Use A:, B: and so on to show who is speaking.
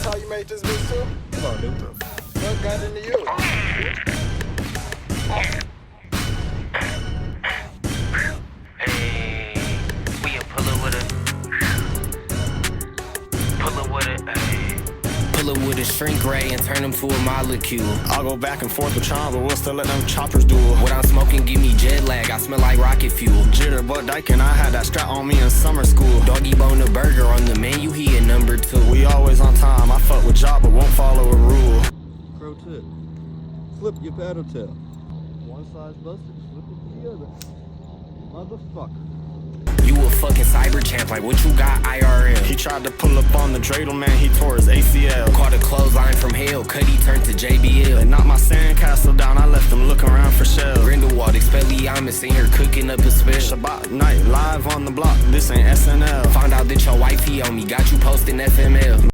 A: how you make this bitch too?
B: Come on, dude.
A: What got into you?
C: Hey, we a puller with a shrink ray and turn them to a molecule.
D: I'll go back and forth with Tron, but we'll still let them choppers duel.
C: What I'm smoking give me jet lag, I smell like rocket fuel.
D: Jitterbug Dykin, I had that strap on me in summer school.
C: Doggy bone the burger on the menu, he a number 2.
D: We always on time, I fuck with job but won't follow a rule.
B: Pro tip. Flip your paddle tail. One side's busted, flip it to the other. Motherfucker.
C: You a fucking cyber champ, like what you got IRL?
D: He tried to pull up on the dreidel, man, he tore his ACL.
C: Caught a clothesline from hell, Cuddy turned to JBL.
D: They knocked my sandcastle down, I left them looking around for shells.
C: Grindelwald, Expelliarmus in here cooking up a spell.
D: Shabbat night, live on the block, this ain't SNL.
C: Found out that your wifey on me, got you posting FML.